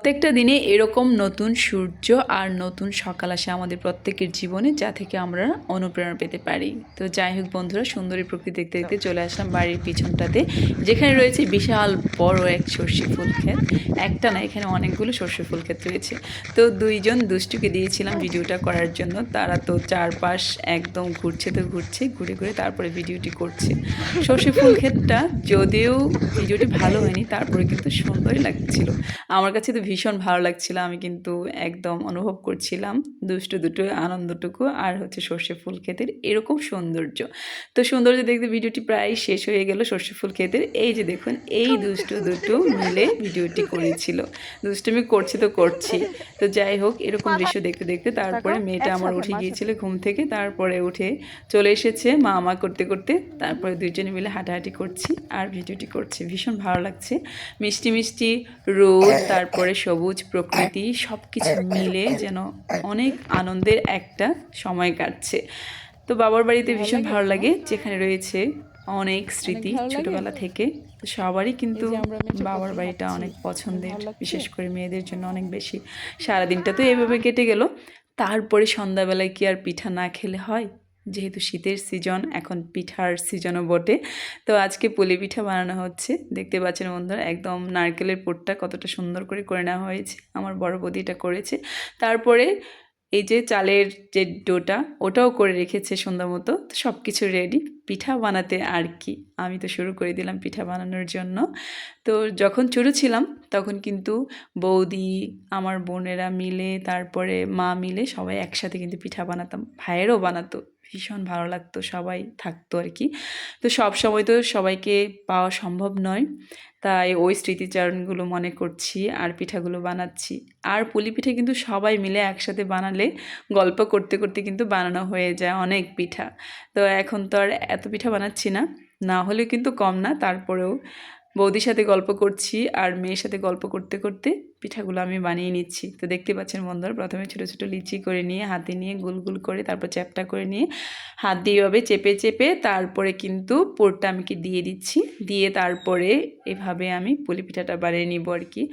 প্রত্যেকটা দিনে এরকম নতুন সূর্য আর নতুন সকাল আসে আমাদের প্রত্যেকের জীবনে, যা থেকে আমরা অনুপ্রেরণা পেতে পারি। তো যাই হোক বন্ধুরা, সুন্দরী প্রকৃতি দেখতে দেখতে চলে আসলাম বাড়ির পিছনটাতে, যেখানে রয়েছে বিশাল বড় এক সর্ষে ফুল ক্ষেত। একটা না, এখানে অনেকগুলো সর্ষে ফুল ক্ষেত রয়েছে। তো দুইজন দুষ্টুকে দিয়েছিলাম ভিডিওটা করার জন্য। তারা তো চারপাশ একদম ঘুরছে, তো ঘুরছে, ঘুরে ঘুরে তারপরে ভিডিওটি করছে। সর্ষে ফুল ক্ষেতটা যদিও ভিডিওটি ভালো হয়নি, তারপরে কিন্তু সুন্দরই লাগছিল। আমার কাছে তো ভীষণ ভালো লাগছিল। আমি কিন্তু একদম অনুভব করছিলাম দুষ্টু দুটো আনন্দটুকু, আর হচ্ছে সর্ষে ফুল ক্ষেতের এরকম সৌন্দর্য। তো সৌন্দর্য দেখতে ভিডিওটি প্রায় শেষ হয়ে গেল। সর্ষে ফুল ক্ষেতের এই যে দেখুন, এই দুষ্টু দুটো মিলে ভিডিওটি করেছিল। দুষ্টুমি করছি তো করছি। তো যাই হোক, এরকম দৃশ্য দেখতে দেখতে তারপরে মেয়েটা আমার উঠে গিয়েছিল ঘুম থেকে। তারপরে উঠে চলে এসেছে মা মা করতে করতে। তারপরে দুইজনে মিলে হাঁটাহাঁটি করছি আর ভিডিওটি করছি। ভীষণ ভালো লাগছে। মিষ্টি মিষ্টি রোদ, তারপরে সবুজ প্রকৃতি, সব কিছু মিলে যেন অনেক আনন্দের একটা সময় কাটছে। তো বাবার বাড়িতে ভীষণ ভালো লাগে, যেখানে রয়েছে অনেক স্মৃতি ছোটবেলা থেকে। তো সবারই কিন্তু বাবার বাড়িটা অনেক পছন্দের, বিশেষ করে মেয়েদের জন্য অনেক বেশি। সারাদিনটা তো এভাবে কেটে গেল। তারপরে সন্ধ্যাবেলায় কি আর পিঠা না খেলে হয়? যেহেতু শীতের সিজন, এখন পিঠার সিজনও বটে। তো আজকে পুলি পিঠা বানানো হচ্ছে। দেখতে পাচ্ছেন বন্ধুরা, একদম নারকেলের পুরটা কতটা সুন্দর করে করে নেওয়া হয়েছে। আমার বড় বৌদিটা করেছে। তারপরে এই যে চালের যে ডোটা, ওটাও করে রেখেছে সুন্দর মতো। তো সব কিছু রেডি পিঠা বানাতে আর কি। আমি তো শুরু করে দিলাম পিঠা বানানোর জন্য। তো যখন ছোটো ছিলাম তখন কিন্তু বৌদি, আমার বোনেরা মিলে, তারপরে মা মিলে সবাই একসাথে কিন্তু পিঠা বানাতাম। ভাইয়েরও বানাতো, ভীষণ ভালো লাগতো, সবাই থাকতো আর কি। তো সব সময় তো সবাইকে পাওয়া সম্ভব নয়, তাই ওই স্মৃতিচারণগুলো মনে করছি আর পিঠাগুলো বানাচ্ছি। আর পুলি পিঠা কিন্তু সবাই মিলে একসাথে বানালে গল্প করতে করতে কিন্তু বানানো হয়ে যায় অনেক পিঠা। তো এখন তো আর এত পিঠা বানাচ্ছি না, না হলেও কিন্তু কম না। তারপরেও বৌদির সাথে গল্প করছি আর মেয়ের সাথে গল্প করতে করতে পিঠাগুলো আমি বানিয়ে নিচ্ছি। তো দেখতে পাচ্ছেন বন্ধুরা, প্রথমে ছোটো ছোটো লিচি করে নিয়ে হাতে নিয়ে গুল গুল করে, তারপর চ্যাপটা করে নিয়ে হাত দিয়ে এভাবে চেপে চেপে তারপরে কিন্তু পুরটা আমি কি দিয়ে দিচ্ছি। দিয়ে তারপরে এভাবে আমি পুলি পিঠাটা বানিয়ে নিব আর কি।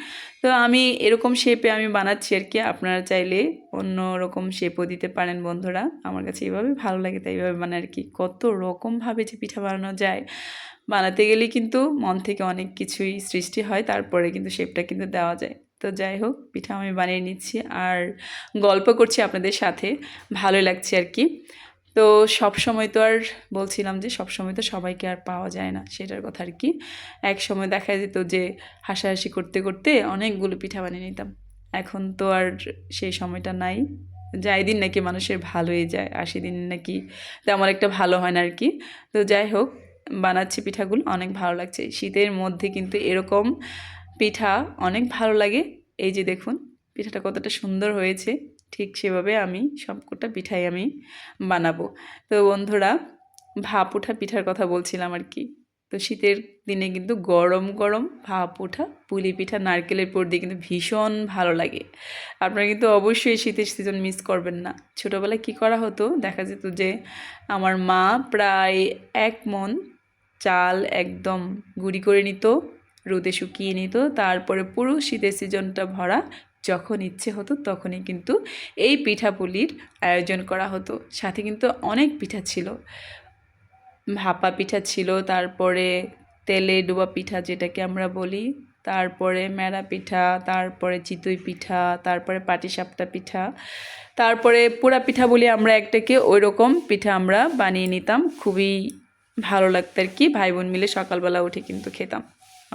তো আমি এরকম শেপে আমি বানাচ্ছি আর কি। আপনারা চাইলে অন্য রকম শেপও দিতে পারেন বন্ধুরা। আমার কাছে এইভাবে ভালো লাগে, তাই এইভাবে বানাই আর কি। কত রকমভাবে যে পিঠা বানানো যায়, বানাতে গেলে কিন্তু মন থেকে অনেক কিছুই সৃষ্টি হয়, তারপরে কিন্তু শেপটা কিন্তু দেওয়া যায়। তো যাই হোক, পিঠা আমি বানিয়ে নিচ্ছি আর গল্প করছি আপনাদের সাথে, ভালোই লাগছে আর কি। তো সব সময় তো আর, বলছিলাম যে সব সময় তো সবাইকে আর পাওয়া যায় না, সেটার কথা আর কি। এক সময় দেখা যেত যে হাসাহাসি করতে করতে অনেকগুলো পিঠা বানিয়ে নিতাম। এখন তো আর সেই সময়টা নাই। যাই দিন নাকি মানুষের ভালোই যায়, 80 দিন নাকি তেমন একটা ভালো হয় না আর কি। তো যাই হোক, বানাচ্ছি পিঠাগুলো, অনেক ভালো লাগছে। শীতের মধ্যে কিন্তু এরকম পিঠা অনেক ভালো লাগে। এই যে দেখুন পিঠাটা কতটা সুন্দর হয়েছে, ঠিক সেভাবে আমি সবকটা পিঠাই আমি বানাবো। তো বন্ধুরা, ভাপ ওঠা পিঠার কথা বলছিলাম আর কি। তো শীতের দিনে কিন্তু গরম গরম ভাপ ওঠা পুলি পিঠা নারকেলের পুর দিয়ে কিন্তু ভীষণ ভালো লাগে। আপনারা কিন্তু অবশ্যই শীতের সিজন মিস করবেন না। ছোটোবেলায় কী করা হতো, দেখা যেত যে আমার মা প্রায় 1 মণ চাল একদম গুঁড়ি করে নিত, রোদে শুকিয়ে নিত, তারপরে পুরো শীতের সিজনটা ভরা যখন ইচ্ছে হতো তখনই কিন্তু এই পিঠাপুলির আয়োজন করা হতো। সাথে কিন্তু অনেক পিঠা ছিল, ভাপা পিঠা ছিল, তারপরে তেলে ডোবা পিঠা যেটাকে আমরা বলি, তারপরে মেরা পিঠা, তারপরে চিতই পিঠা, তারপরে পাটিসাপটা পিঠা, তারপরে পোড়া পিঠা বলি আমরা একটাকে, ওই রকম পিঠা আমরা বানিয়ে নিতাম। খুবই ভালো লাগতো আর কি। ভাই বোন মিলে সকালবেলা উঠে কিন্তু খেতাম।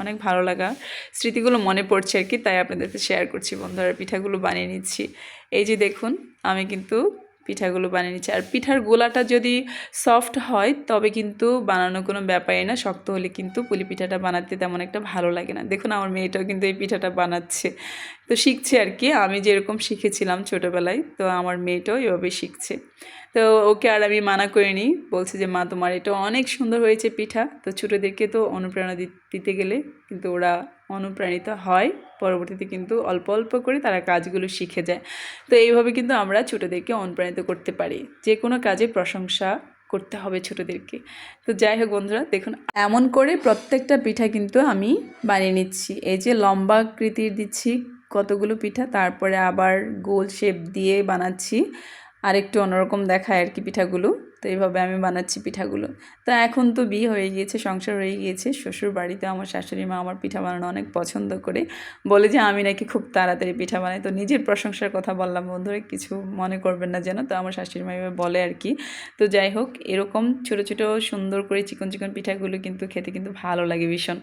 অনেক ভালো লাগা স্মৃতিগুলো মনে পড়ছে আর কি, তাই আপনাদেরকে শেয়ার করছি বন্ধুরা। পিঠাগুলো বানিয়ে নিচ্ছি। এই যে দেখুন, আমি কিন্তু পিঠাগুলো বানিয়ে নিচ্ছি। আর পিঠার গোলাটা যদি সফট হয় তবে কিন্তু বানানো কোনো ব্যাপারই না, শক্ত হলে কিন্তু পুলি পিঠাটা বানাতে তেমন একটা ভালো লাগে না। দেখুন আমার মেয়েটাও কিন্তু এই পিঠাটা বানাচ্ছে, তো শিখছে আর কি। আমি যেরকম শিখেছিলাম ছোটোবেলায়, তো আমার মেয়েটাও এভাবে শিখছে। তো ওকে আর আমি মানা করিনি, বলছে যে মা তোমার এটা অনেক সুন্দর হয়েছে পিঠা। তো ছোটোদেরকে তো অনুপ্রেরণা দিতে গেলে কিন্তু ওরা অনুপ্রাণিত হয়, পরবর্তীতে কিন্তু অল্প অল্প করে তারা কাজগুলো শিখে যায়। তো এইভাবে কিন্তু আমরা ছোটোদেরকে অনুপ্রাণিত করতে পারি, যে কোনো কাজে প্রশংসা করতে হবে ছোটোদেরকে। তো যাই হোক বন্ধুরা, দেখুন এমন করে প্রত্যেকটা পিঠা কিন্তু আমি বানিয়ে নিচ্ছি। এই যে লম্বা আকৃতির দিচ্ছি, কতগুলো পিঠা, তারপরে আবার গোল শেপ দিয়ে বানাচ্ছি, আর একটু অন্যরকম দেখায় আর কি পিঠাগুলো। তো এইভাবে আমি বানাচ্ছি পিঠাগুলো। তো এখন তো বিয়ে হয়ে গিয়েছে, সংসার হয়ে গিয়েছে, শ্বশুর বাড়িতে আমার শাশুড়ি মা আমার পিঠা বানানো অনেক পছন্দ করে, বলে যে আমি নাকি খুব তাড়াতাড়ি পিঠা বানাই। তো নিজের প্রশংসার কথা বললাম বন্ধুরা, কিছু মনে করবেন না যেন। তো আমার শাশুড়ি মা এভাবে বলে আর কি। তো যাই হোক, এরকম ছোট ছোট সুন্দর করে চিকন চিকন পিঠাগুলো কিন্তু খেতে কিন্তু ভালো লাগে ভীষণ।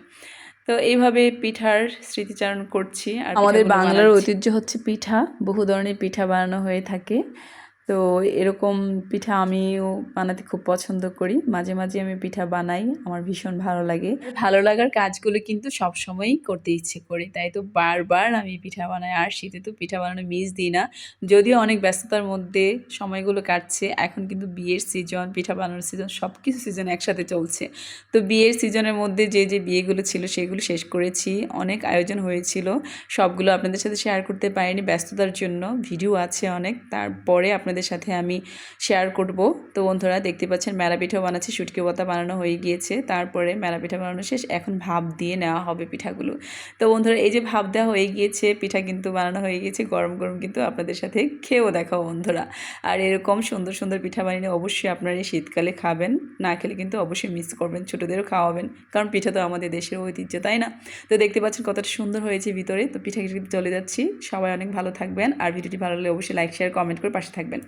তো এইভাবে পিঠার স্মৃতিচারণ করছি। আর আমাদের বাংলার ঐতিহ্য হচ্ছে পিঠা, বহু ধরনের পিঠা বানানো হয়ে থাকে। তো এরকম পিঠা আমিও বানাতে খুব পছন্দ করি, মাঝে মাঝে আমি পিঠা বানাই, আমার ভীষণ ভালো লাগে। ভালো লাগার কাজগুলো কিন্তু সবসময়ই করতে ইচ্ছে করি, তাই তো বারবার আমি পিঠা বানাই। আর শীতে তো পিঠা বানানো মিস দিই না, যদিও অনেক ব্যস্ততার মধ্যে সময়গুলো কাটছে। এখন কিন্তু বিয়ের সিজন, পিঠা বানানোর সিজন, সব কিছু সিজন একসাথে চলছে। তো বিয়ের সিজনের মধ্যে যে যে বিয়েগুলো ছিল সেগুলো শেষ করেছি, অনেক আয়োজন হয়েছিল, সবগুলো আপনাদের সাথে শেয়ার করতে পারিনি ব্যস্ততার জন্য। ভিডিও আছে অনেক, তারপরে আপনাদের সাথে আমি শেয়ার করব। তো বন্ধুরা দেখতে পাচ্ছেন মেলা পিঠাও বানাচ্ছি, শুটকি ভর্তা বানানো হয়ে গিয়েছে, তারপরে মেলা পিঠা বানানো শেষ, এখন ভাপ দিয়ে নেওয়া হবে পিঠাগুলো। তো বন্ধুরা এই যে ভাপ দেওয়া হয়ে গিয়েছে, পিঠা কিন্তু বানানো হয়ে গিয়েছে, গরম গরম কিন্তু আপনাদের সাথে খেয়েও দেখাও বন্ধুরা। আর এরকম সুন্দর সুন্দর পিঠা বানিয়ে অবশ্যই আপনারা এই শীতকালে খাবেন, না খেলে কিন্তু অবশ্যই মিস করবেন, ছোটোদেরও খাওয়াবেন, কারণ পিঠা তো আমাদের দেশের ঐতিহ্য, তাই না? তো দেখতে পাচ্ছেন কতটা সুন্দর হয়েছে ভিতরে। তো পিঠা কিন্তু চলে যাচ্ছি, সবাই অনেক ভালো থাকবেন, আর ভিডিওটি ভালো লাগলে অবশ্যই লাইক শেয়ার কমেন্ট করে পাশে থাকবেন।